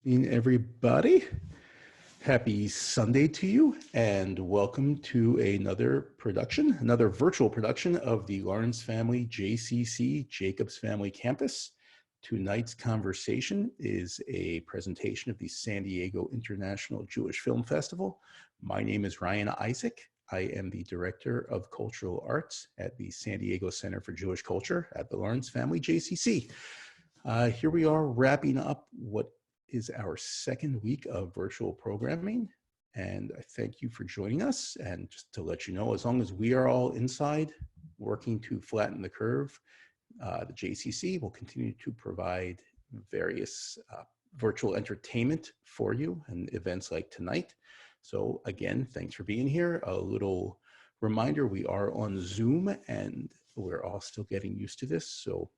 Everybody. Happy Sunday to you, and welcome to another virtual production of the Lawrence Family JCC Jacobs Family Campus. Tonight's conversation is a presentation of the San Diego International Jewish Film Festival. My name is Ryan Isaac. I am the Director of Cultural Arts at the San Diego Center for Jewish Culture at the Lawrence Family JCC. Here we are wrapping up what is our second week of virtual programming, and I thank you for joining us. And just to let you know, as long as we are all inside working to flatten the curve, the JCC will continue to provide various virtual entertainment for you and events like tonight. So again, thanks for being here. A little reminder, we are on Zoom and we're all still getting used to this. So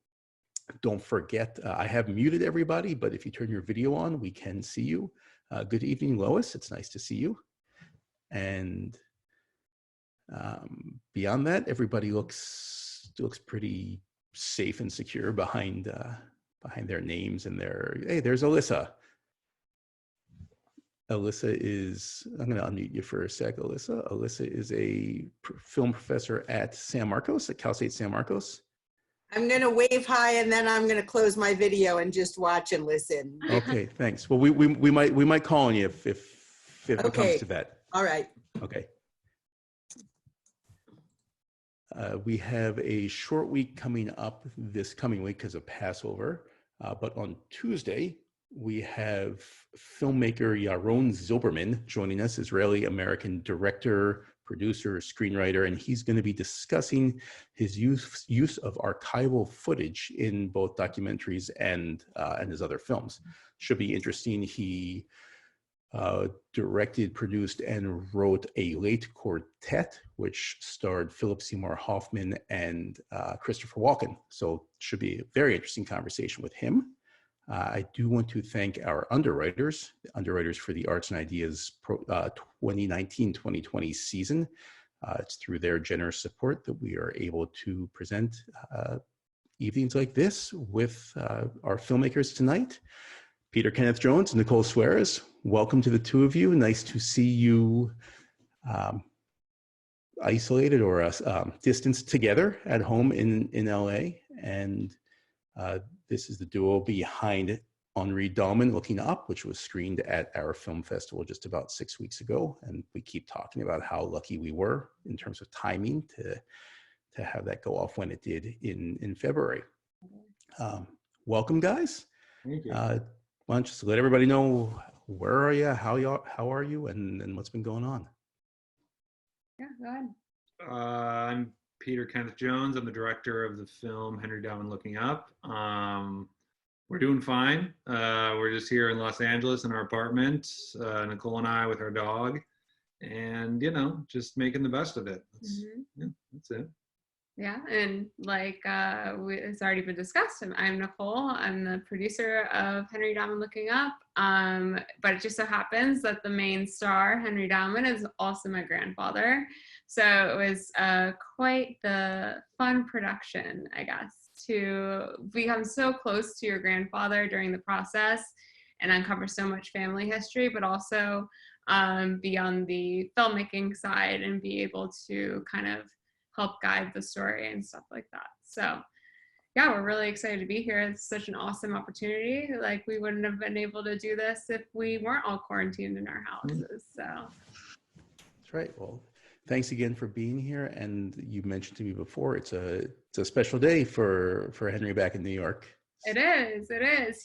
don't forget, I have muted everybody, but if you turn your video on, we can see you. Good evening, Lois. It's nice to see you. And beyond that, everybody looks pretty safe and secure behind their names and their. Hey, there's Alyssa. Alyssa is. I'm going to unmute you for a sec, Alyssa. Alyssa is a film professor at San Marcos, at Cal State San Marcos. I'm going to wave hi and then I'm going to close my video and just watch and listen. Okay, thanks. Well, we might call on you if it comes to that. All right. Okay. We have a short week coming up this coming week because of Passover, but on Tuesday we have filmmaker Yaron Zilberman joining us, Israeli-American director, producer, screenwriter, and he's going to be discussing his use of archival footage in both documentaries and his other films. Should be interesting. He directed, produced, and wrote A Late Quartet, which starred Philip Seymour Hoffman and Christopher Walken. So should be a very interesting conversation with him. I do want to thank our underwriters for the Arts and Ideas 2019-2020 season. It's through their generous support that we are able to present evenings like this with our filmmakers tonight. Peter Kenneth Jones, Nicole Suerez, welcome to the two of you. Nice to see you isolated or distanced together at home in LA. And this is the duo behind Henri Dauman Looking Up, which was screened at our film festival just about 6 weeks ago. And we keep talking about how lucky we were in terms of timing to have that go off when it did in February. Welcome, guys. Thank you. Why don't you just let everybody know, where are you, how are you, and what's been going on? Yeah, go ahead. I'm Peter Kenneth Jones. I'm the director of the film Henri Dauman Looking Up. We're doing fine. We're just here in Los Angeles in our apartment, Nicole and I with our dog, and just making the best of it. That's it. Yeah, and like it's already been discussed, I'm Nicole. I'm the producer of Henri Dauman Looking Up, but it just so happens that the main star, Henri Dauman, is also my grandfather. So it was quite the fun production, I guess, to become so close to your grandfather during the process and uncover so much family history, but also be on the filmmaking side and be able to kind of help guide the story and stuff like that. So yeah, we're really excited to be here. It's such an awesome opportunity. Like, we wouldn't have been able to do this if we weren't all quarantined in our houses. So that's right. Well, thanks again for being here. And you mentioned to me before, it's a special day for Henri back in New York. It is.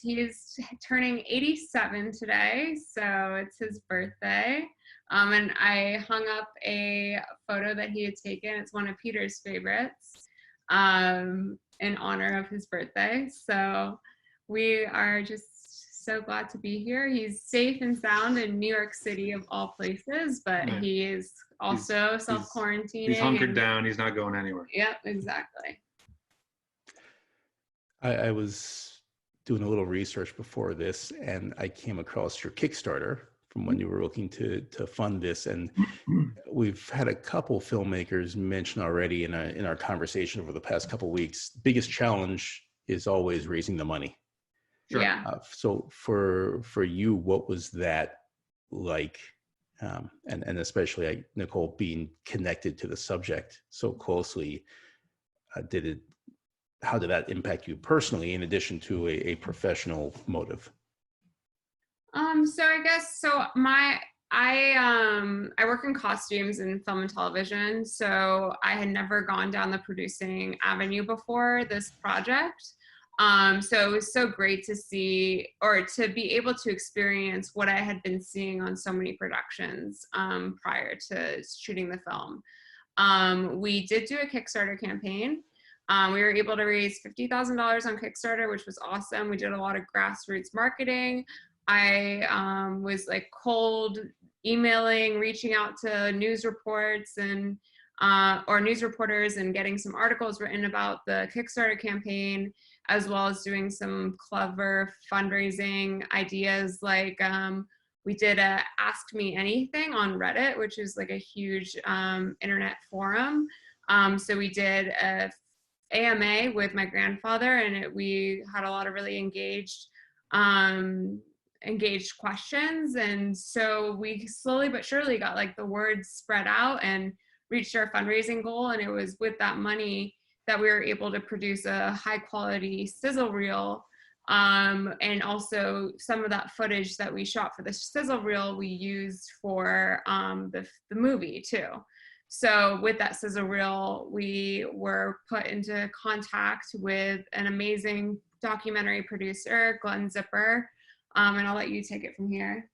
He's turning 87 today, so it's his birthday. And I hung up a photo that he had taken. It's one of Peter's favorites, in honor of his birthday. So we are just so glad to be here. He's safe and sound in New York City, of all places, but right. He is also self-quarantining. He's hunkered down. He's not going anywhere. Yep, exactly. I was doing a little research before this, and I came across your Kickstarter from when you were looking to fund this, and we've had a couple filmmakers mention already in our conversation over the past couple of weeks. Biggest challenge is always raising the money. Sure. Yeah. So for you, what was that like? And especially Nicole being connected to the subject so closely, how did that impact you personally in addition to a professional motive? So I guess I work in costumes in film and television, so I had never gone down the producing avenue before this project. So it was so great to see, or to be able to experience what I had been seeing on so many productions prior to shooting the film. We did do a Kickstarter campaign. We were able to raise $50,000 on Kickstarter, which was awesome. We did a lot of grassroots marketing. I was like cold emailing, reaching out to news reports and or news reporters and getting some articles written about the Kickstarter campaign, as well as doing some clever fundraising ideas. Like we did a Ask Me Anything on Reddit, which is like a huge internet forum. So we did a AMA with my grandfather, and we had a lot of really engaged questions. And so we slowly but surely got like the word spread out and reached our fundraising goal. And it was with that money that we were able to produce a high quality sizzle reel. And also some of that footage that we shot for the sizzle reel, we used for the movie too. So with that sizzle reel, we were put into contact with an amazing documentary producer, Glenn Zipper. And I'll let you take it from here.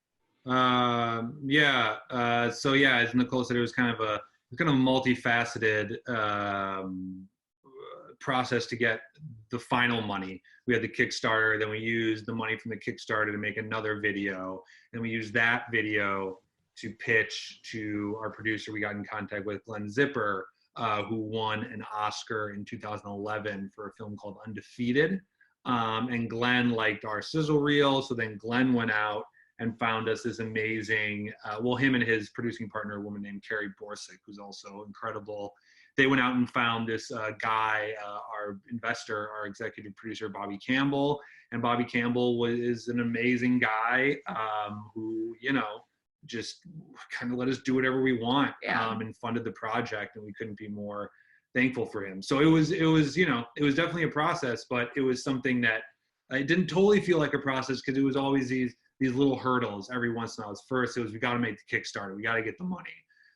So yeah, as Nicole said, it was kind of multifaceted process to get the final money. We had the Kickstarter, then we used the money from the Kickstarter to make another video, and we used that video to pitch to our producer. We got in contact with Glenn Zipper, who won an Oscar in 2011 for a film called Undefeated. And Glenn liked our sizzle reel, so then Glenn went out and found us this amazing, him and his producing partner, a woman named Carrie Borsick, who's also incredible. They went out and found this guy, our investor, our executive producer, Bobby Campbell. And Bobby Campbell is an amazing guy who, just kind of let us do whatever we want, and funded the project. And we couldn't be more thankful for him. So it was definitely a process, but it was something that it didn't totally feel like a process, because it was always these little hurdles every once in a while. First, it was, we got to make the Kickstarter, we got to get the money.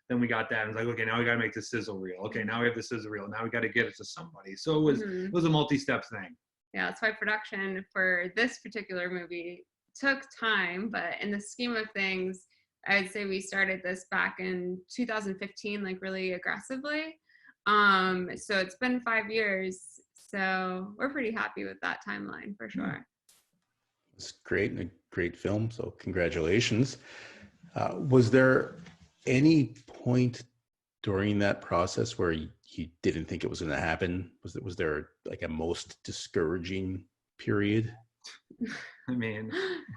Then we got that, and it's like, okay, now we got to make the sizzle reel. Okay, now we have the sizzle reel. Now we got to get it to somebody. So it was a multi-step thing. Yeah, that's why production for this particular movie took time, but in the scheme of things, I'd say we started this back in 2015, like really aggressively. So it's been 5 years. So we're pretty happy with that timeline for sure. It's great, and a great film. So congratulations. Was there any point during that process where you didn't think it was going to happen? Was there like a most discouraging period? I mean,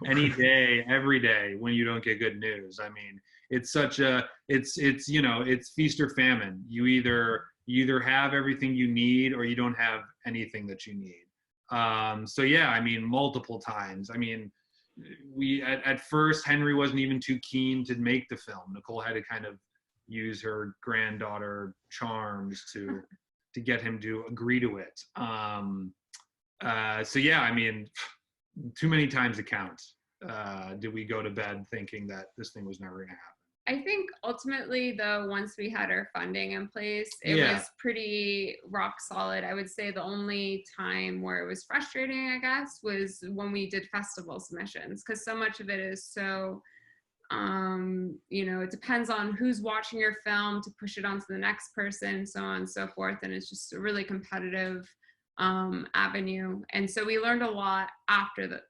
any day, every day when you don't get good news. I mean, it's feast or famine. You either have everything you need, or you don't have anything that you need. So yeah, I mean, multiple times. I mean, we at first, Henri wasn't even too keen to make the film. Nicole had to kind of use her granddaughter charms to get him to agree to it. So yeah, I mean, too many times to count. Did we go to bed thinking that this thing was never going to happen? I think ultimately, though, once we had our funding in place, it was pretty rock solid. I would say the only time where it was frustrating, I guess, was when we did festival submissions, because so much of it is so, it depends on who's watching your film to push it on to the next person, so on and so forth. And it's just a really competitive avenue. And so we learned a lot after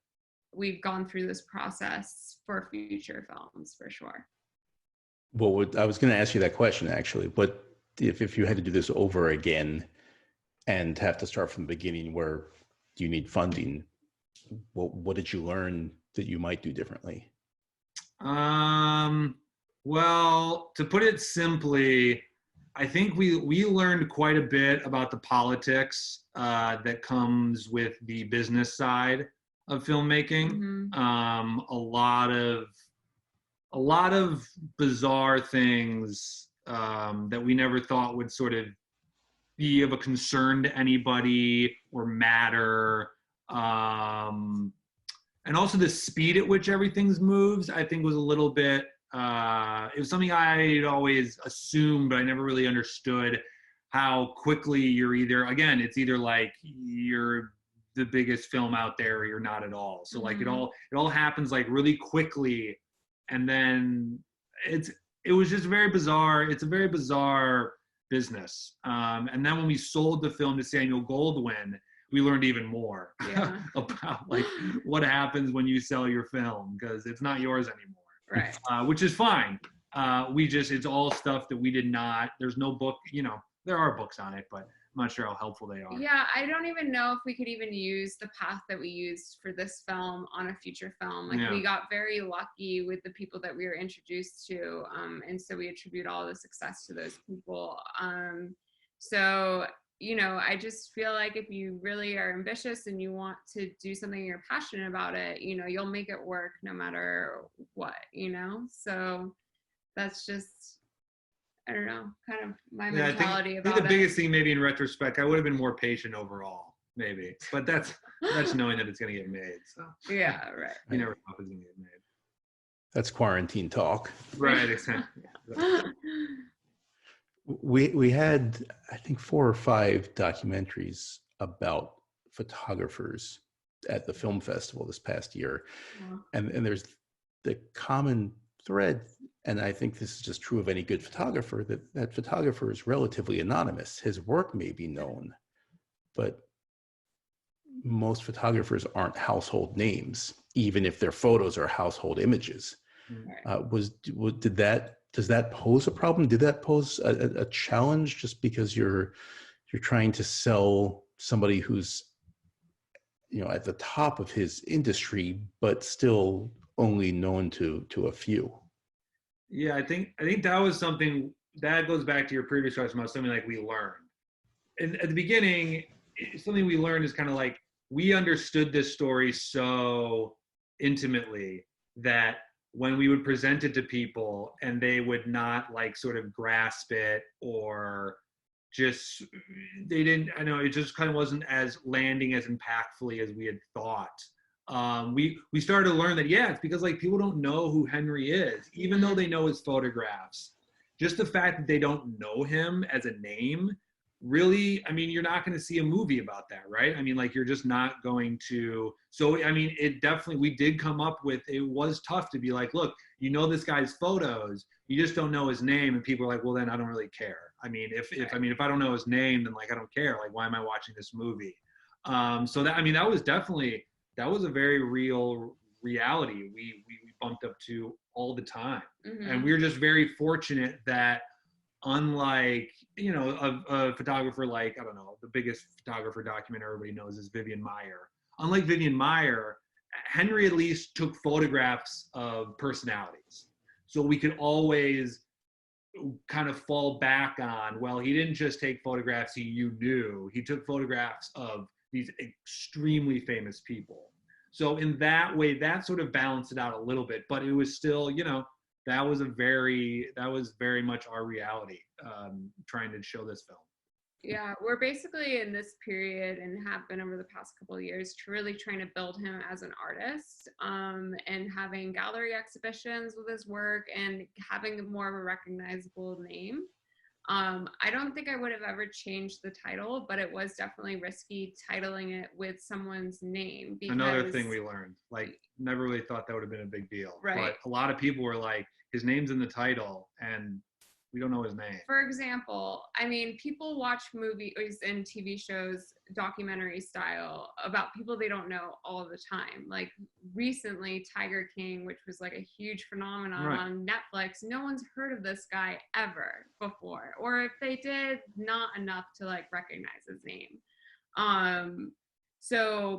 we've gone through this process for future films, for sure. Well, I was going to ask you that question, actually, but if you had to do this over again and have to start from the beginning where you need funding, what did you learn that you might do differently? Well, to put it simply, I think we learned quite a bit about the politics that comes with the business side of filmmaking. A lot of bizarre things that we never thought would sort of be of a concern to anybody or matter. And also the speed at which everything moves, I think was a little bit, it was something I'd always assumed, but I never really understood how quickly you're it's either like you're the biggest film out there or you're not at all. So like it all happens like really quickly. And then it was just very bizarre. It's a very bizarre business. And then when we sold the film to Samuel Goldwyn, we learned even more about like what happens when you sell your film, because it's not yours anymore. Right. Which is fine. It's all stuff that we did not, there's no book, there are books on it, but I'm not sure how helpful they are. Yeah, I don't even know if we could even use the path that we used for this film on a future film. Like we got very lucky with the people that we were introduced to. And so we attribute all the success to those people. So, I just feel like if you really are ambitious and you want to do something, you're passionate about it, you'll make it work no matter what, so that's just, I don't know, kind of my mentality about it. I think the biggest thing maybe in retrospect, I would have been more patient overall, maybe, but that's knowing that it's going to get made. So yeah, right. You never thought it was going to get made. That's quarantine talk. Right, exactly. We had, I think, 4 or 5 documentaries about photographers at the film festival this past year. Yeah. And there's the common thread, and I think this is just true of any good photographer, that photographer is relatively anonymous. His work may be known, but most photographers aren't household names, even if their photos are household images. Right. Does that pose a problem? Did that pose a challenge, just because you're trying to sell somebody who's at the top of his industry, but still only known to a few? Yeah, I think that was something that goes back to your previous question about something like we learned. And at the beginning, something we learned is kind of like we understood this story so intimately that when we would present it to people and they would not like sort of grasp it, or just it just kind of wasn't as landing as impactfully as we had thought. We started to learn that it's because like people don't know who Henri is, even though they know his photographs. Just the fact that they don't know him as a name, really, I mean, you're not going to see a movie about that, right? I mean, like you're just not going to. So I mean, we did come up with, it was tough to be like, look, this guy's photos, you just don't know his name, and people are like, well, then I don't really care. I mean, if I don't know his name, then like I don't care. Like, why am I watching this movie? So that was a very real reality we bumped up to all the time. And we were just very fortunate that, unlike a photographer like, I don't know, the biggest photographer documentary everybody knows is Vivian Maier. Unlike Vivian Maier, Henri at least took photographs of personalities, so we could always kind of fall back on, well, he didn't just take photographs you knew, he took photographs of these extremely famous people. So in that way, that sort of balanced it out a little bit, but it was still, that was very much our reality, trying to show this film. Yeah, we're basically in this period, and have been over the past couple of years, to really trying to build him as an artist, and having gallery exhibitions with his work and having more of a recognizable name. I don't think I would have ever changed the title, but it was definitely risky titling it with someone's name. Because, another thing we learned, like, never really thought that would have been a big deal. Right. But a lot of people were like, his name's in the title, and we don't know his name. For example, I mean, people watch movies and TV shows, documentary style, about people they don't know all the time. Like recently, Tiger King, which was like a huge phenomenon on Netflix. No one's heard of this guy ever before. Or if they did, not enough to like recognize his name.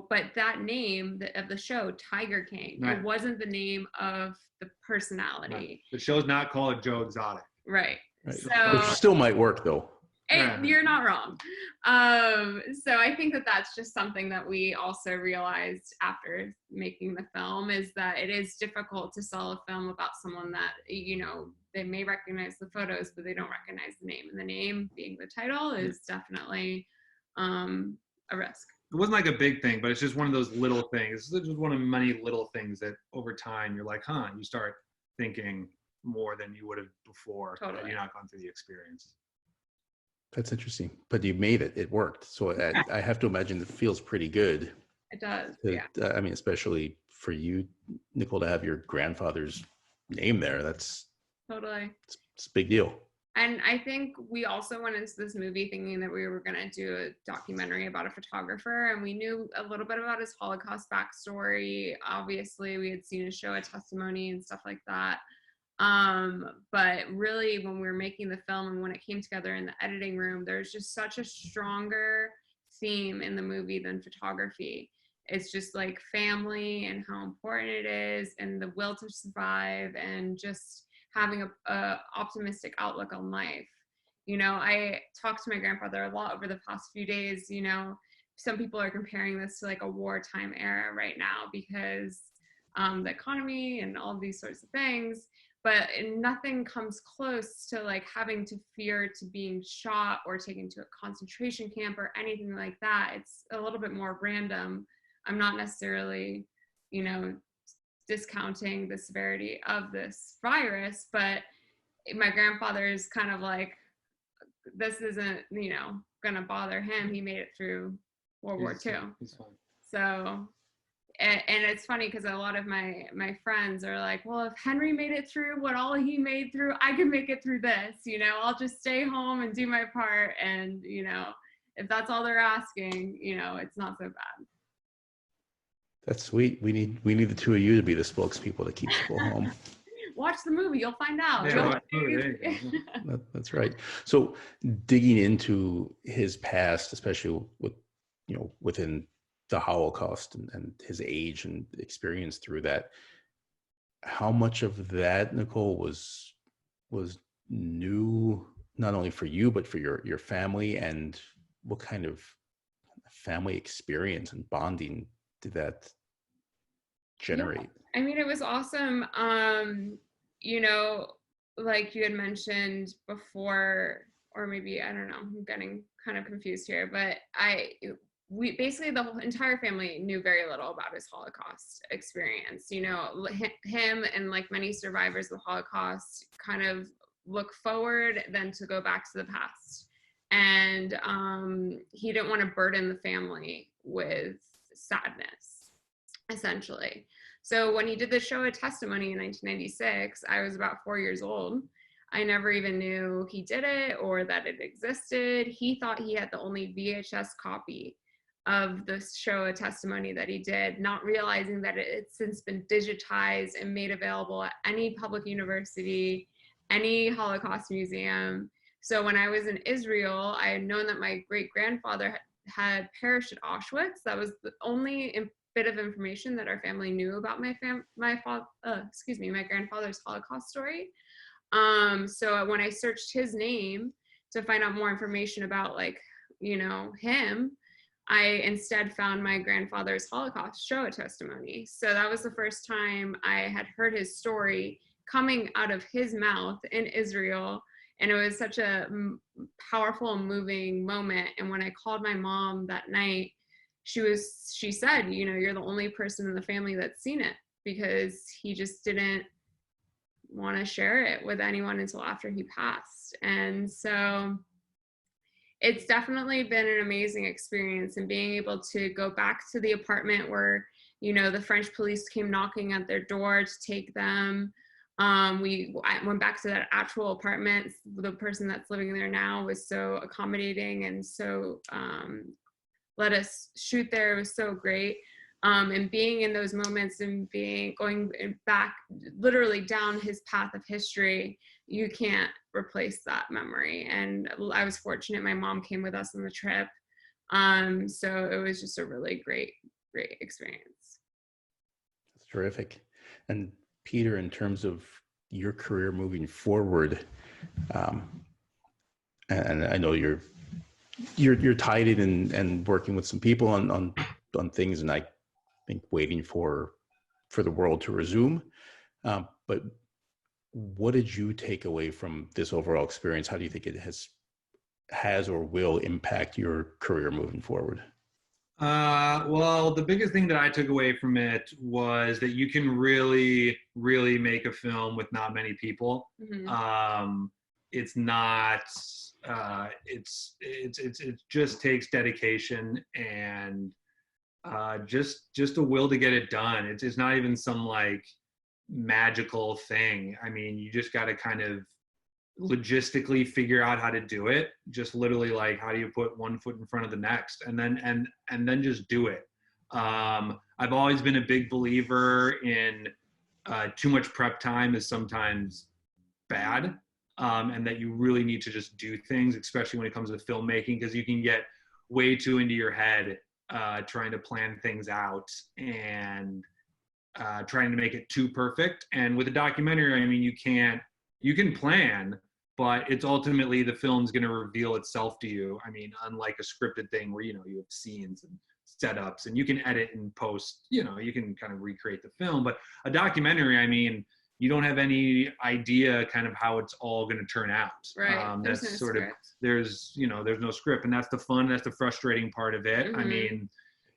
But that name of the show, Tiger King, it wasn't the name of the personality. The show's not called Joe Exotic. Right. Right. So, Which still might work, though. You're not wrong. So I think that that's just something that we also realized after making the film, is that it is difficult to sell a film about someone that, you know, they may recognize the photos, but they don't recognize the name. And the name being the title is definitely a risk. It wasn't like a big thing, but it's just one of those little things. It's just one of many little things that over time you're like, huh, you start thinking more than you would have before. Totally. You're not gone through the experience. That's interesting, but you made it. It worked. So I have to imagine it feels pretty good. It does. Yeah. I mean, especially for you, Nicole, to have your grandfather's name there. That's totally. It's a big deal. And I think we also went into this movie thinking that we were going to do a documentary about a photographer, and we knew a little bit about his Holocaust backstory. Obviously, we had seen his show, a testimony and stuff like that. But really, when we were making the film and when it came together in the editing room, there's just such a stronger theme in the movie than photography. It's just like family and how important it is, and the will to survive, and just having a optimistic outlook on life. You know, I talked to my grandfather a lot over the past few days. You know, some people are comparing this to like a wartime era right now because the economy and all these sorts of things. But nothing comes close to like having to fear to being shot or taken to a concentration camp or anything like that. It's a little bit more random. I'm not necessarily, you know, discounting the severity of this virus, but my grandfather is kind of like, this isn't, you know, gonna bother him. He made it through World War II. He's fine. So, and it's funny because a lot of my friends are like, well, if Henry made it through what all he made through, I can make it through this. You know, I'll just stay home and do my part. And, you know, if that's all they're asking, you know, it's not so bad. That's sweet. We need the two of you to be the spokespeople to keep people home. Watch the movie, you'll find out. Yeah, That's right. So digging into his past, especially with, you know, within the Holocaust and his age and experience through that, how much of that, Nicole, was new, not only for you, but for your family, and what kind of family experience and bonding did that generate? Yeah. I mean, it was awesome. You know, like you had mentioned before, or maybe, I don't know, I'm getting kind of confused here, but we basically, the whole entire family knew very little about his Holocaust experience. You know, him and like many survivors of the Holocaust kind of look forward than to go back to the past. And he didn't want to burden the family with sadness, essentially. So when he did the show, A Testimony, in 1996, I was about 4 years old. I never even knew he did it or that it existed. He thought he had the only VHS copy of the show, A Testimony, that he did, not realizing that it's since been digitized and made available at any public university, any Holocaust museum. So when I was in Israel, I had known that my great-grandfather had perished at Auschwitz. That was the only bit of information that our family knew about my grandfather's Holocaust story. So when I searched his name to find out more information about, like, you know, him, I instead found my grandfather's Holocaust show, A Testimony. So that was the first time I had heard his story coming out of his mouth in Israel. And it was such a powerful and moving moment. And when I called my mom that night, she said, you know, you're the only person in the family that's seen it, because he just didn't want to share it with anyone until after he passed. And so it's definitely been an amazing experience, and being able to go back to the apartment where, you know, the French police came knocking at their door to take them. I went back to that actual apartment. The person that's living there now was so accommodating and so let us shoot there. It was so great. And being in those moments and going back literally down his path of history, you can't replace that memory. And I was fortunate my mom came with us on the trip. So it was just a really great experience. That's terrific. And Peter, in terms of your career moving forward, and I know you're tied in and working with some people on things, and I think waiting for the world to resume. But what did you take away from this overall experience? How do you think it has or will impact your career moving forward? Well, the biggest thing that I took away from it was that you can really, really make a film with not many people. It's not. It just takes dedication and just a will to get it done. It's not even some like magical thing. I mean, you just got to kind of logistically figure out how to do it. Just literally like, how do you put one foot in front of the next, and then just do it. I've always been a big believer in too much prep time is sometimes bad, and that you really need to just do things, especially when it comes to filmmaking, because you can get way too into your head trying to plan things out and trying to make it too perfect. And with a documentary, I mean, you can plan, but it's ultimately the film's going to reveal itself to you. I mean, unlike a scripted thing where, you know, you have scenes and setups and you can edit and post, you know, you can kind of recreate the film. But a documentary, I mean, you don't have any idea kind of how it's all going to turn out. Right. That's no sort script. There's no script, and that's the fun, that's the frustrating part of it. I mean,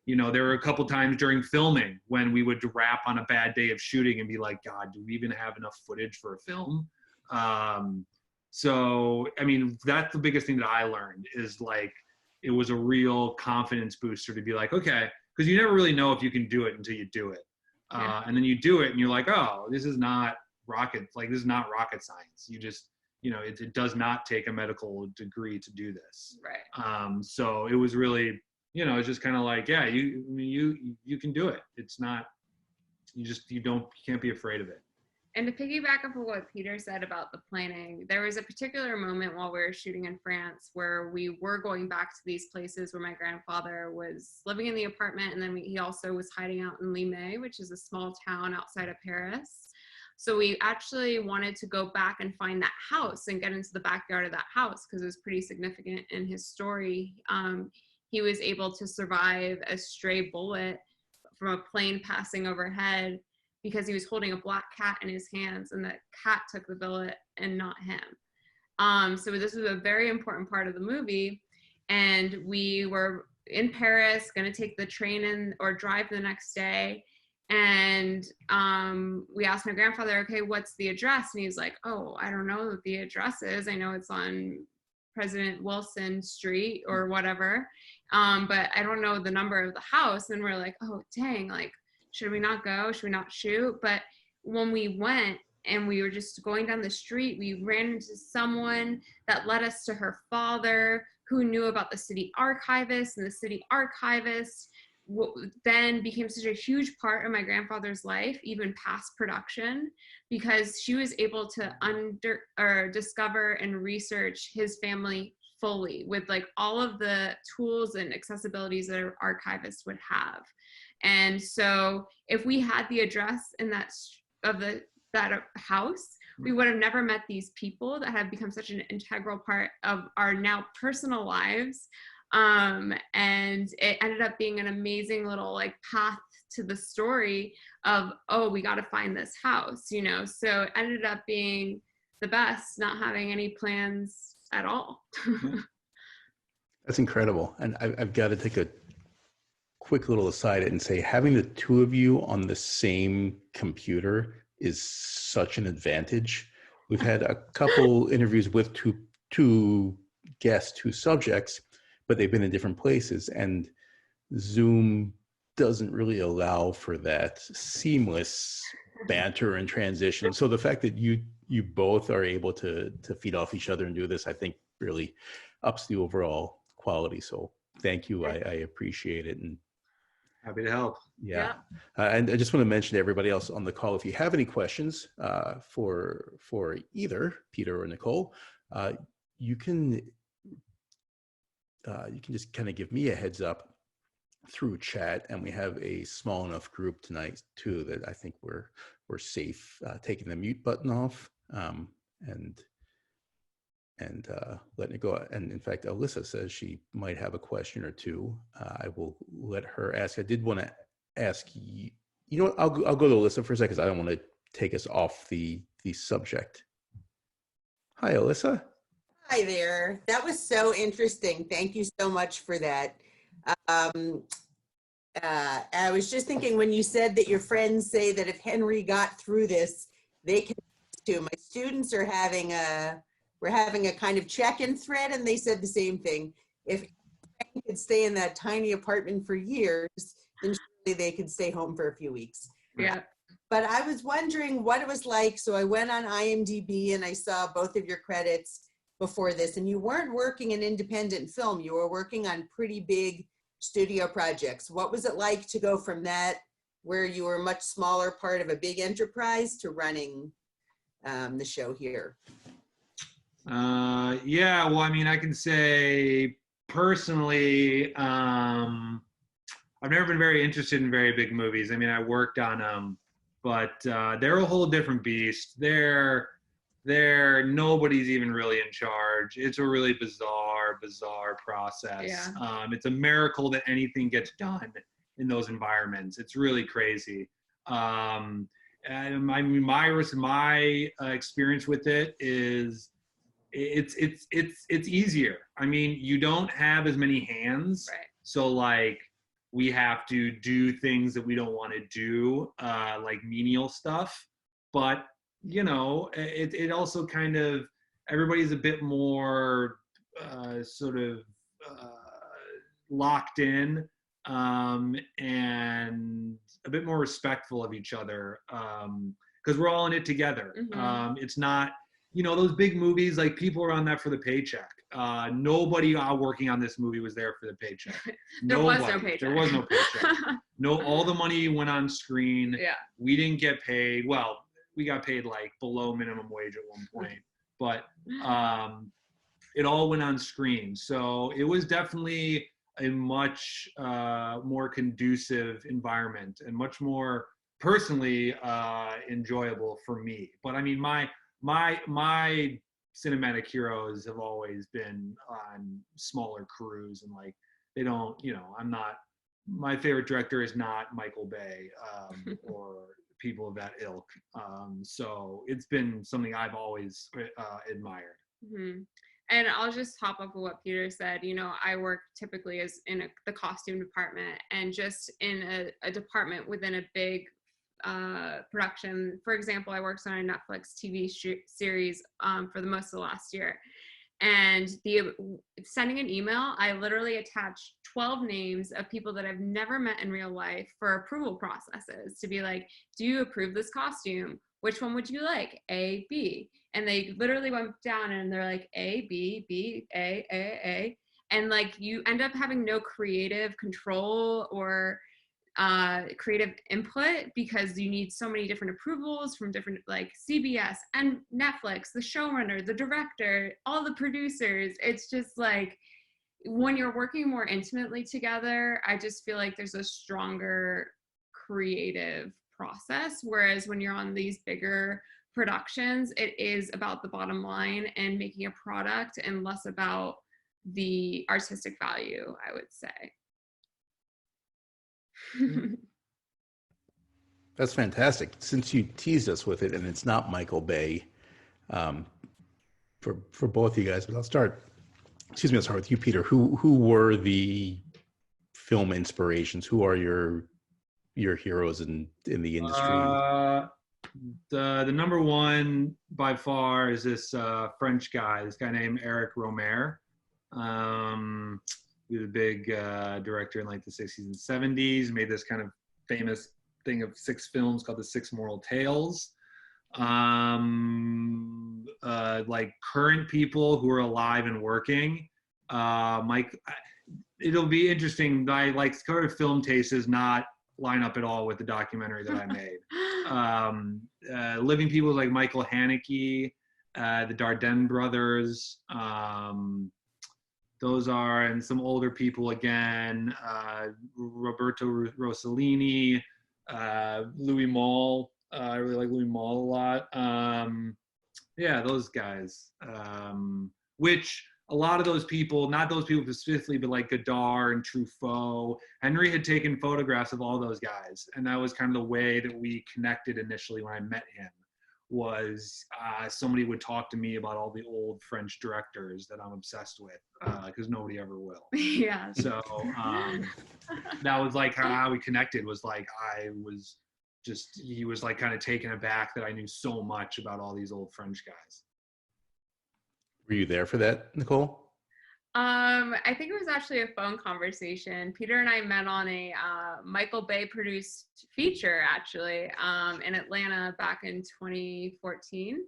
you know, there were a couple times during filming when we would wrap on a bad day of shooting and be like, God, do we even have enough footage for a film? So, I mean, that's the biggest thing that I learned is like, it was a real confidence booster to be like, okay, because you never really know if you can do it until you do it. And then you do it and you're like, oh, this is not rocket science. You just, you know, it does not take a medical degree to do this. Right. So it was really, you know, it's just kind of like, yeah, you can do it. It's not, you can't be afraid of it. And to piggyback off of what Peter said about the planning, there was a particular moment while we were shooting in France where we were going back to these places where my grandfather was living in the apartment, and then he also was hiding out in Limay, which is a small town outside of Paris. So we actually wanted to go back and find that house and get into the backyard of that house because it was pretty significant in his story. He was able to survive a stray bullet from a plane passing overhead because he was holding a black cat in his hands, and the cat took the bullet and not him. So this was a very important part of the movie. And we were in Paris, going to take the train in or drive the next day. And we asked my grandfather, okay, what's the address? And he's like, oh, I don't know what the address is. I know it's on President Wilson Street or whatever, but I don't know the number of the house. And we're like, oh, dang, like, should we not go? Should we not shoot? But when we went and we were just going down the street, we ran into someone that led us to her father who knew about the city archivist, and the city archivist then became such a huge part of my grandfather's life, even past production, because she was able to discover and research his family fully with like all of the tools and accessibilities that an archivist would have. And so if we had the address in that house, we would have never met these people that have become such an integral part of our now personal lives. And it ended up being an amazing little like path to the story of, oh, we got to find this house, you know? So it ended up being the best, not having any plans at all. That's incredible. And I've got to take a quick little aside and say, having the two of you on the same computer is such an advantage. We've had a couple interviews with two guests, two subjects, but they've been in different places, and Zoom doesn't really allow for that seamless banter and transition. So the fact that you both are able to feed off each other and do this, I think really ups the overall quality. So thank you. I appreciate it. And happy to help. Yeah. And I just want to mention to everybody else on the call, if you have any questions for either Peter or Nicole, you can just kind of give me a heads up through chat, and we have a small enough group tonight too that I think we're safe taking the mute button off. And and letting it go. And in fact, Alyssa says she might have a question or two. I will let her ask. I did want to ask you, you know what, I'll go to Alyssa for a second, because I don't want to take us off the subject. Hi, Alyssa. Hi there. That was so interesting. Thank you so much for that. I was just thinking when you said that your friends say that if Henry got through this, they can too. My students are we're having a kind of check-in thread, and they said the same thing. If Henry could stay in that tiny apartment for years, then surely they could stay home for a few weeks. Yeah. But I was wondering what it was like. So I went on IMDb and I saw both of your credits before this, and you weren't working in independent film. You were working on pretty big studio projects. What was it like to go from that, where you were a much smaller part of a big enterprise, to running the show here? Yeah, well, I mean, I can say personally, I've never been very interested in very big movies. I mean, I worked on them, but they're a whole different beast. They're nobody's even really in charge. It's a really bizarre process. Yeah. It's a miracle that anything gets done in those environments. It's really crazy. And I mean, my experience with it is it's easier. I mean, you don't have as many hands, Right. so like we have to do things that we don't want to do, like menial stuff. But you know, it also kind of, everybody's a bit more sort of locked in, and a bit more respectful of each other, because we're all in it together. Mm-hmm. It's not, you know, those big movies, like people are on that for the paycheck. Nobody working on this movie was there for the paycheck. There was no paycheck. There was no paycheck. No, all the money went on screen. Yeah. We didn't get paid. Well, we got paid like below minimum wage at one point, but it all went on screen. So it was definitely a much more conducive environment, and much more personally enjoyable for me. But I mean, my cinematic heroes have always been on smaller crews, and like, they don't, you know, my favorite director is not Michael Bay, or people of that ilk. So it's been something I've always admired. Mm-hmm. And I'll just hop up with what Peter said. You know, I work typically as in the costume department, and just in a department within a big production. For example, I worked on a Netflix TV series for the most of the last year. And sending an email, I literally attached 12 names of people that I've never met in real life for approval processes, to be like, do you approve this costume? Which one would you like? A, B. And they literally went down and they're like, A, B, B, A. And like, you end up having no creative control or creative input, because you need so many different approvals from different, like CBS and Netflix, the showrunner, the director, all the producers. It's just like, when you're working more intimately together, I just feel like there's a stronger creative process. Whereas when you're on these bigger productions, it is about the bottom line and making a product, and less about the artistic value, I would say. That's fantastic. Since you teased us with it, and it's not Michael Bay, for both of you guys, but I'll start with you, Peter. Who were the film inspirations? Who are your heroes in the industry? The number one by far is this French guy, this guy named Eric Rohmer. He was a big director in like the 60s and 70s, made this kind of famous thing of 6 films called the 6 Moral Tales. Like current people who are alive and working. Mike, it'll be interesting. I like sort of film taste does not line up at all with the documentary that I made. Living people like Michael Haneke, the Dardenne brothers. Those are, and some older people again, Roberto Rossellini, Louis Malle. I really like Louis Malle a lot. Yeah, those guys. which a lot of those people, not those people specifically, but like Godard and Truffaut, Henry had taken photographs of all those guys. And that was kind of the way that we connected initially when I met him, was somebody would talk to me about all the old French directors that I'm obsessed with, because nobody ever will. Yeah. So that was like how we connected, was like he was like kind of taken aback that I knew so much about all these old French guys. Were you there for that, Nicole? I think it was actually a phone conversation. Peter and I met on a Michael Bay produced feature, actually, in Atlanta back in 2014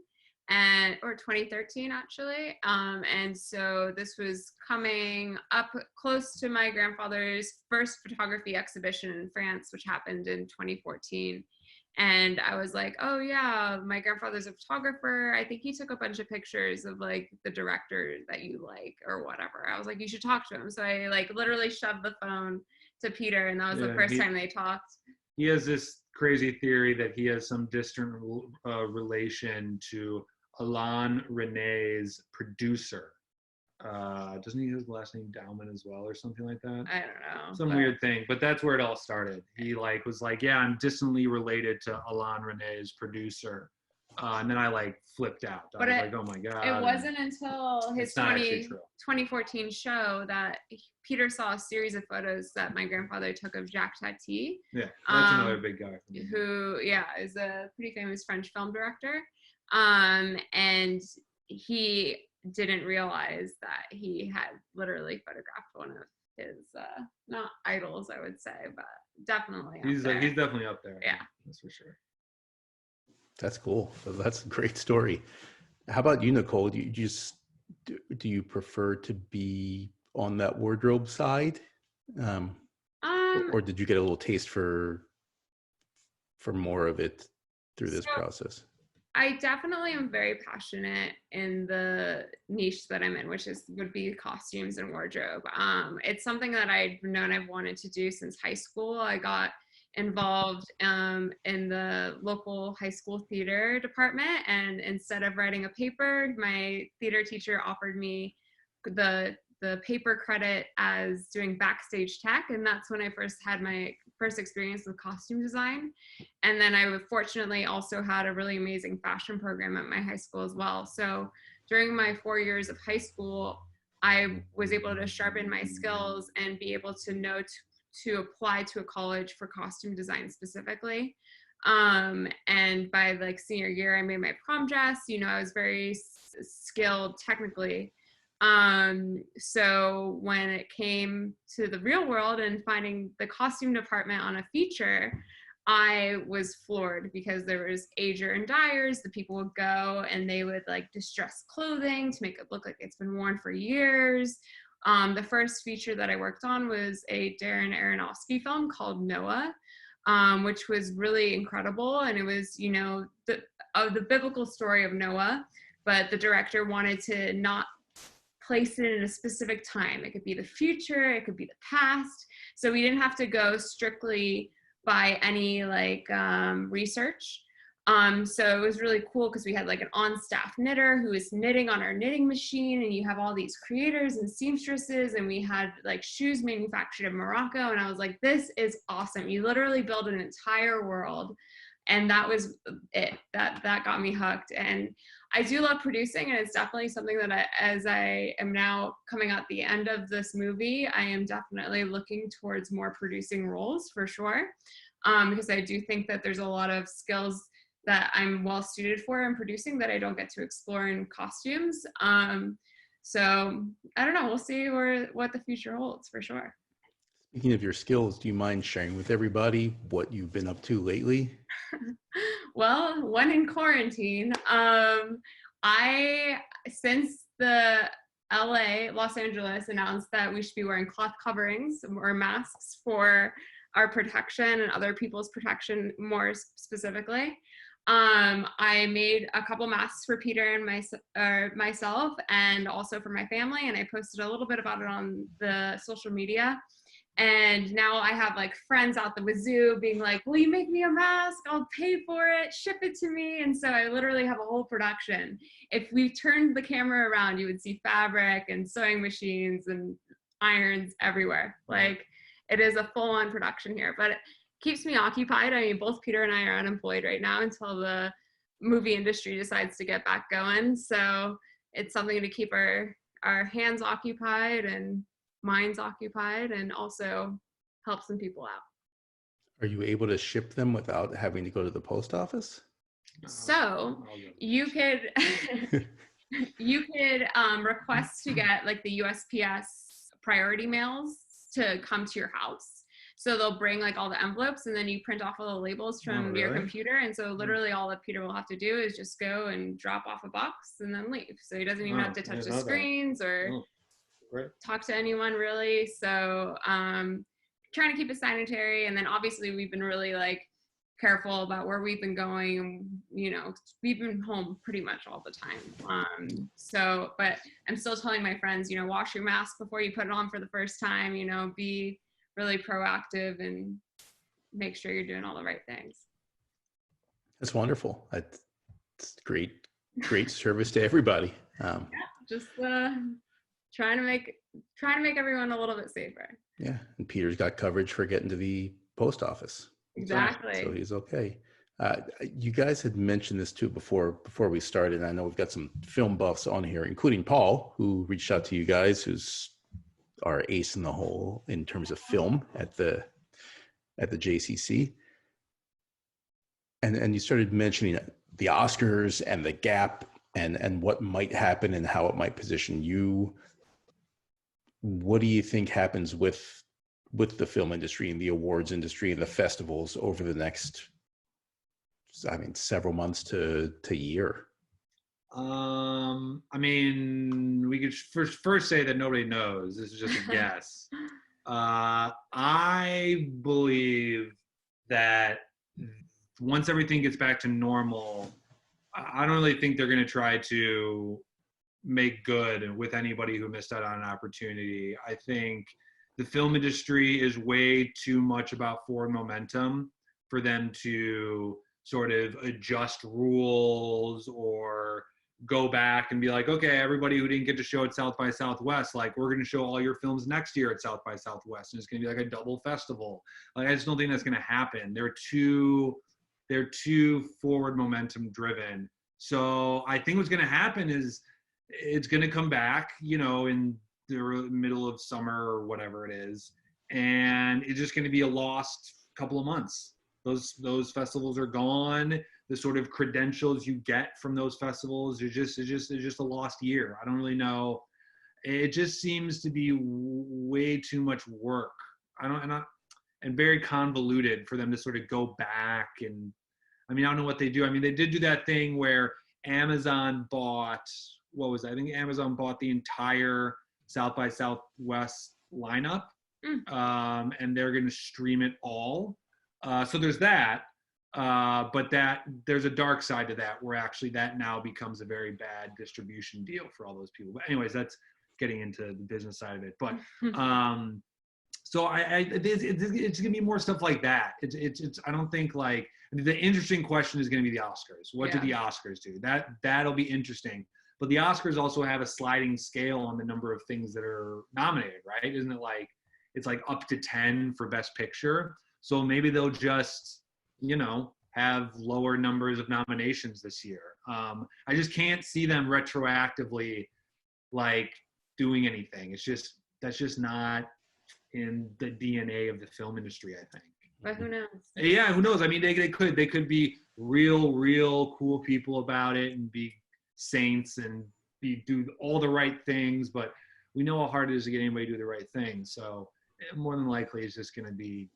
or 2013, actually. And so this was coming up close to my grandfather's first photography exhibition in France, which happened in 2014. And I was like, oh yeah, my grandfather's a photographer. I think he took a bunch of pictures of like the director that you like or whatever. I was like, you should talk to him. So I like literally shoved the phone to Peter, and that was the first time they talked. He has this crazy theory that he has some distant relation to Alain René's producer. Doesn't he have his last name Dauman as well or something like that? I don't know. Some weird thing, but that's where it all started. He like was like, yeah, I'm distantly related to Alain René's producer. And then I like flipped out. I was like, oh my God. It wasn't until his 2014 show that Peter saw a series of photos that my grandfather took of Jacques Tati. Yeah, that's another big guy. Who, is a pretty famous French film director. And he didn't realize that he had literally photographed one of his not idols, I would say, but definitely he's definitely up there. Yeah, that's for sure. That's cool. So that's a great story. How about you, Nicole? Do you prefer to be on that wardrobe side, or did you get a little taste for more of it through this process? I definitely am very passionate in the niche that I'm in, which would be costumes and wardrobe. It's something that I've known I've wanted to do since high school. I got involved in the local high school theater department, and instead of writing a paper, my theater teacher offered me the paper credit as doing backstage tech, and that's when I first had my first experience with costume design. And then I fortunately also had a really amazing fashion program at my high school as well. So during my 4 years of high school, I was able to sharpen my skills and be able to know to apply to a college for costume design specifically. And by like senior year, I made my prom dress. I was very skilled technically. So when it came to the real world and finding the costume department on a feature, I was floored, because there was ager and dyers. The people would go and they would like distress clothing to make it look like it's been worn for years. The first feature that I worked on was a Darren Aronofsky film called Noah, which was really incredible. And it was, the biblical story of Noah, but the director wanted to not place it in a specific time. It could be the future, it could be the past. So we didn't have to go strictly by any research. So it was really cool, because we had like an on-staff knitter who was knitting on our knitting machine, and you have all these creators and seamstresses, and we had like shoes manufactured in Morocco. And I was like, this is awesome. You literally build an entire world. And that was it. That got me hooked. And I do love producing, and it's definitely something that as I am now coming out the end of this movie, I am definitely looking towards more producing roles for sure. Because I do think that there's a lot of skills that I'm well suited for in producing that I don't get to explore in costumes. So I don't know, we'll see what the future holds for sure. Speaking of your skills, do you mind sharing with everybody what you've been up to lately? Well, when in quarantine, since the Los Angeles announced that we should be wearing cloth coverings or masks for our protection and other people's protection more specifically, I made a couple masks for Peter and myself, and also for my family, and I posted a little bit about it on the social media. And now I have like friends out the wazoo being like, will you make me a mask? I'll pay for it, ship it to me. And so I literally have a whole production. If we turned the camera around, you would see fabric and sewing machines and irons everywhere. Like, it is a full-on production here, but it keeps me occupied. I mean, both Peter and I are unemployed right now until the movie industry decides to get back going. So it's something to keep our hands occupied and minds occupied, and also help some people out. Are you able to ship them without having to go to the post office? So you could you could request to get like the USPS priority mails to come to your house. So they'll bring like all the envelopes, and then you print off all the labels from your computer. And so literally all that Peter will have to do is just go and drop off a box and then leave. So he doesn't even have to touch the screens or talk to anyone really. So trying to keep it sanitary. And then obviously we've been really like careful about where we've been going. You know, we've been home pretty much all the time. So, but I'm still telling my friends, you know, wash your mask before you put it on for the first time, you know, be really proactive and make sure you're doing all the right things. That's wonderful. That's great service to everybody. Yeah, just trying to make everyone a little bit safer. Yeah, and Peter's got coverage for getting to the post office. Exactly. So he's okay. You guys had mentioned this too before we started. And I know we've got some film buffs on here, including Paul, who reached out to you guys, who's our ace in the hole in terms of film at the JCC. And you started mentioning the Oscars and the gap and what might happen and how it might position you. What do you think happens with the film industry and the awards industry and the festivals over the next, I mean, several months to year? I mean, we could first say that nobody knows. This is just a guess. I believe that once everything gets back to normal, I don't really think they're going to try to make good with anybody who missed out on an opportunity. I think the film industry is way too much about forward momentum for them to sort of adjust rules or go back and be like, okay, everybody who didn't get to show at South by Southwest, like, we're going to show all your films next year at South by Southwest, and it's going to be like a double festival. Like, I just don't think that's going to happen. They're too forward momentum driven. So I think what's going to happen is it's going to come back, you know, in the middle of summer or whatever it is, and it's just going to be a lost couple of months. Those festivals are gone. The sort of credentials you get from those festivals is just a lost year. I don't really know. It just seems to be way too much work. And very convoluted for them to sort of go back. And I mean, I don't know what they do. I mean, they did do that thing where Amazon bought, what was that? I think Amazon bought the entire South by Southwest lineup, and they're going to stream it all. So there's that. But there's a dark side to that, where actually that now becomes a very bad distribution deal for all those people. But anyways, that's getting into the business side of it. But so it's gonna be more stuff like that. It's I don't think, like, the interesting question is gonna be the Oscars. What do the Oscars do? That'll be interesting. But the Oscars also have a sliding scale on the number of things that are nominated, right? Isn't it like it's like up to 10 for Best Picture? So maybe they'll just, you know, have lower numbers of nominations this year. I just can't see them retroactively, like, doing anything. That's just not in the DNA of the film industry, I think. But who knows? Yeah, who knows? I mean, they could be real cool people about it and be saints and do all the right things, but we know how hard it is to get anybody to do the right thing. So more than likely it's just going to be,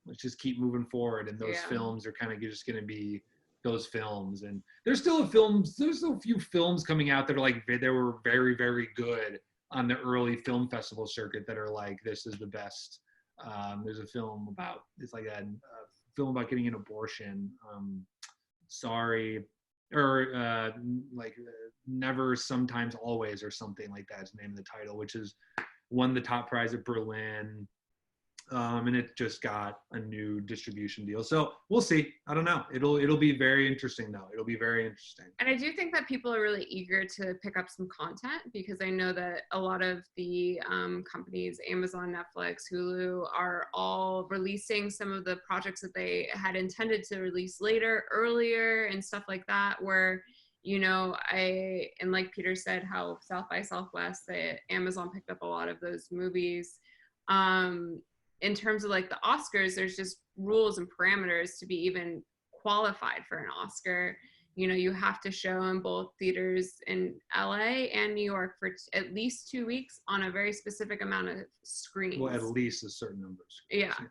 let's just keep moving forward, and those films are kind of just going to be those films. And there's still a few films coming out that are like, they were very, very good on the early film festival circuit that are like, this is the best. There's a film about, it's like a film about getting an abortion. Never, Sometimes, Always, or something like that is the name of the title, which is won the top prize at Berlin. And it just got a new distribution deal. So we'll see. I don't know. It'll be very interesting though. It'll be very interesting. And I do think that people are really eager to pick up some content, because I know that a lot of the companies, Amazon, Netflix, Hulu, are all releasing some of the projects that they had intended to release earlier and stuff like that, where, you know, and like Peter said, how South by Southwest, Amazon picked up a lot of those movies. In terms of like the Oscars, there's just rules and parameters to be even qualified for an Oscar. You know, you have to show in both theaters in LA and New York for at least 2 weeks on a very specific amount of screens. Well, at least a certain number of screens. Yeah.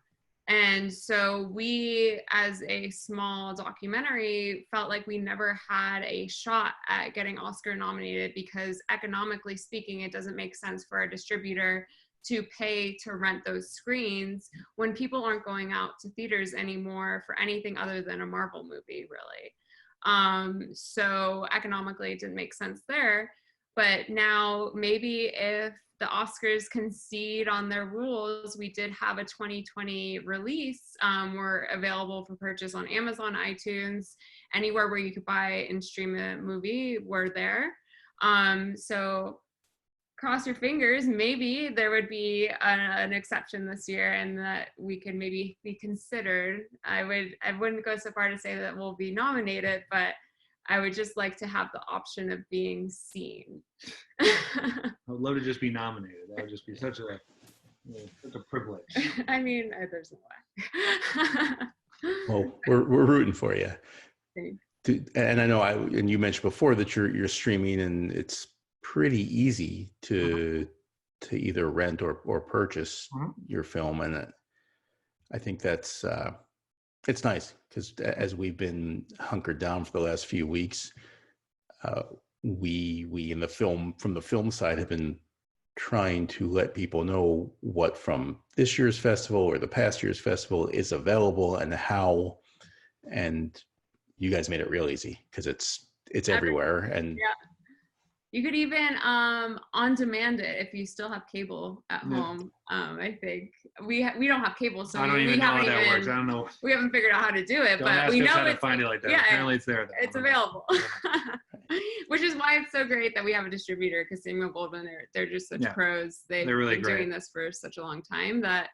And so we, as a small documentary, felt like we never had a shot at getting Oscar nominated, because economically speaking, it doesn't make sense for a distributor to pay to rent those screens when people aren't going out to theaters anymore for anything other than a Marvel movie, really. So economically, it didn't make sense there. But now maybe if the Oscars concede on their rules, we did have a 2020 release. We're available for purchase on Amazon, iTunes, anywhere where you could buy and stream a movie, we're there. So cross your fingers, maybe there would be an exception this year and that we could maybe be considered. I wouldn't go so far to say that we'll be nominated, but I would just like to have the option of being seen. I would love to just be nominated. That would just be such a privilege. I mean, there's no way. Well, we're rooting for you. Thanks. And I know and you mentioned before that you're streaming, and it's pretty easy to either rent or purchase your film, and I think that's it's nice, because as we've been hunkered down for the last few weeks, we in the film side have been trying to let people know what from this year's festival or the past year's festival is available and how, and you guys made it real easy, because it's everywhere. And yeah. You could even on demand it if you still have cable at home. I think we don't have cable, so I don't even know how that works. I don't know. We haven't figured out how to do it, Don't but ask we us know how to it's find it like that. Yeah, apparently it's there. It's available, which is why it's so great that we have a distributor, because Samuel Goldwyn, they're just such pros. They're really been doing this for such a long time that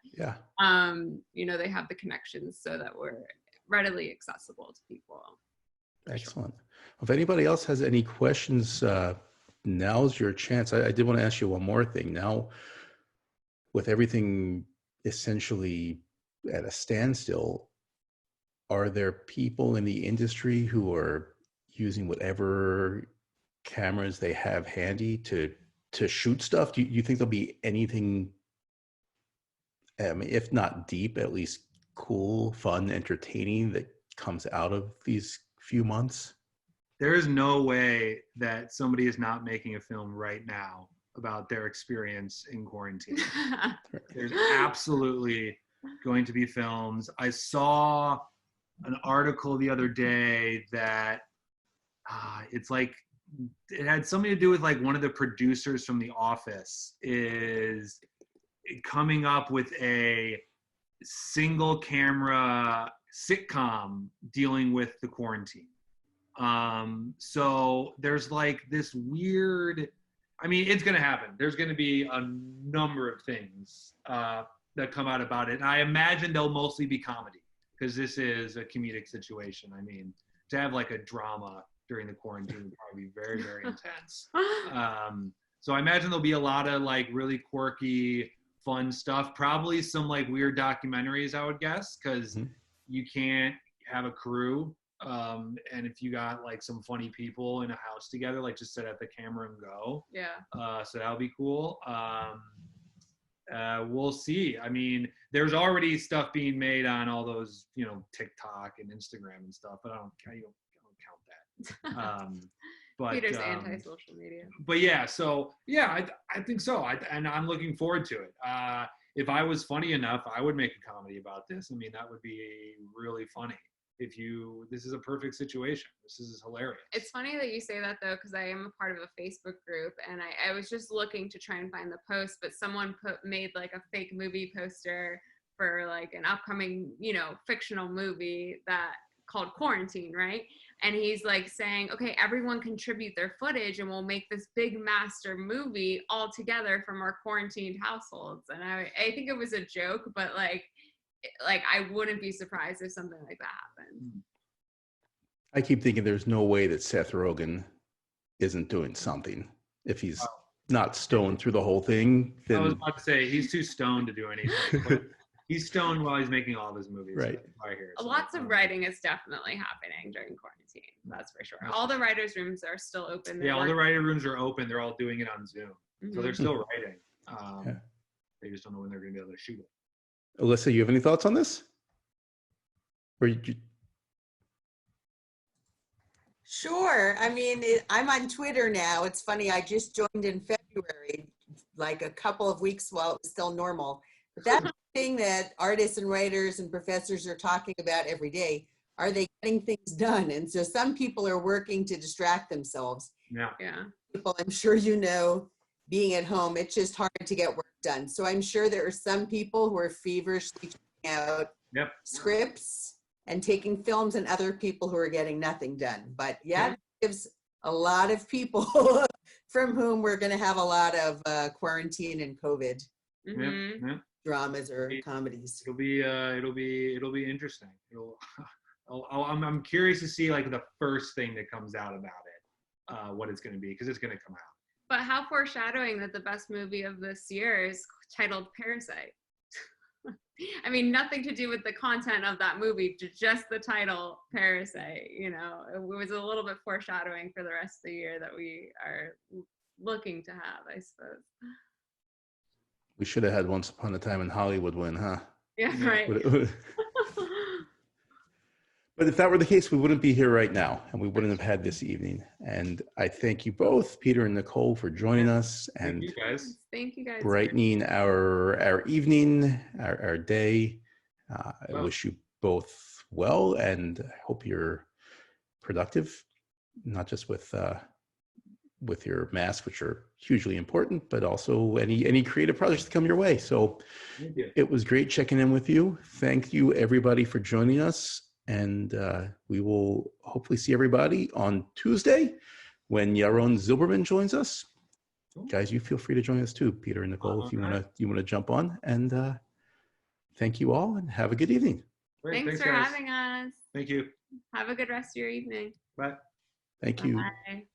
you know, they have the connections so that we're readily accessible to people. Excellent. If anybody else has any questions, now's your chance. I did want to ask you one more thing. Now, with everything essentially at a standstill, are there people in the industry who are using whatever cameras they have handy to shoot stuff? Do you think there'll be anything, if not deep, at least cool, fun, entertaining that comes out of these few months? There is no way that somebody is not making a film right now about their experience in quarantine. There's absolutely going to be films. I saw an article the other day that it's like, it had something to do with like one of the producers from The Office is coming up with a single camera sitcom dealing with the quarantine. So there's like this weird, I mean, it's going to happen. There's going to be a number of things that come out about it. And I imagine they'll mostly be comedy, because this is a comedic situation. I mean, to have like a drama during the quarantine would probably be very, very intense. So I imagine there'll be a lot of like really quirky, fun stuff. Probably some like weird documentaries, I would guess, because you can't have a crew. And if you got like some funny people in a house together, like just set up the camera and go. Yeah. So that'll be cool. We'll see. I mean, there's already stuff being made on all those, you know, TikTok and Instagram and stuff, but I don't count that. But Peter's anti-social media. But yeah, so yeah, I think so. And I'm looking forward to it. If I was funny enough, I would make a comedy about this. I mean, that would be really funny. This is a perfect situation. This is hilarious. It's funny that you say that though, because I am a part of a Facebook group, and I was just looking to try and find the post, but someone made like a fake movie poster for like an upcoming, fictional movie that called Quarantine, right? And he's like saying, okay, everyone contribute their footage and we'll make this big master movie all together from our quarantined households. And I think it was a joke, but like I wouldn't be surprised if something like that happened. I keep thinking there's no way that Seth Rogen isn't doing something. If he's not stoned through the whole thing, then I was about to say he's too stoned to do anything. He's stoned while he's making all of his movies. Right. Right here. Lots of writing is definitely happening during quarantine. That's for sure. All the writers' rooms are still open. Yeah, all the writer rooms are open. They're all doing it on Zoom. So they're still writing. Yeah. They just don't know when they're going to be able to shoot it. Alyssa, you have any thoughts on this? Or Sure. I mean, I'm on Twitter now. It's funny. I just joined in February, like a couple of weeks while it was still normal. But that's the thing that artists and writers and professors are talking about every day. Are they getting things done? And so some people are working to distract themselves. Yeah. People, I'm sure you know, being at home, it's just hard to get work done. So I'm sure there are some people who are feverishly checking out scripts and taking films, and other people who are getting nothing done. But yeah, it gives a lot of people from whom we're going to have a lot of quarantine and COVID dramas or comedies. It'll be interesting. I'm curious to see like the first thing that comes out about it, what it's going to be, because it's going to come out. But how foreshadowing that the best movie of this year is titled Parasite. I mean, nothing to do with the content of that movie, just the title Parasite. It was a little bit foreshadowing for the rest of the year that we are looking to have, I suppose. we should have had Once Upon a Time in Hollywood win, huh? Yeah, right. But if that were the case, we wouldn't be here right now, and we wouldn't have had this evening. And I thank you both, Peter and Nicole, for joining us and Thank you guys. Brightening our evening, our day. I wish you both well, and I hope you're productive, not just with your masks, which are hugely important, but also any creative projects that come your way. So it was great checking in with you. Thank you, everybody, for joining us. And we will hopefully see everybody on Tuesday when Yaron Zilberman joins us. Cool. Guys, you feel free to join us too, Peter and Nicole, if you want to jump on. And thank you all, and have a good evening. Great. Thanks for having us. Thank you. Have a good rest of your evening. Bye. Thank you. Bye.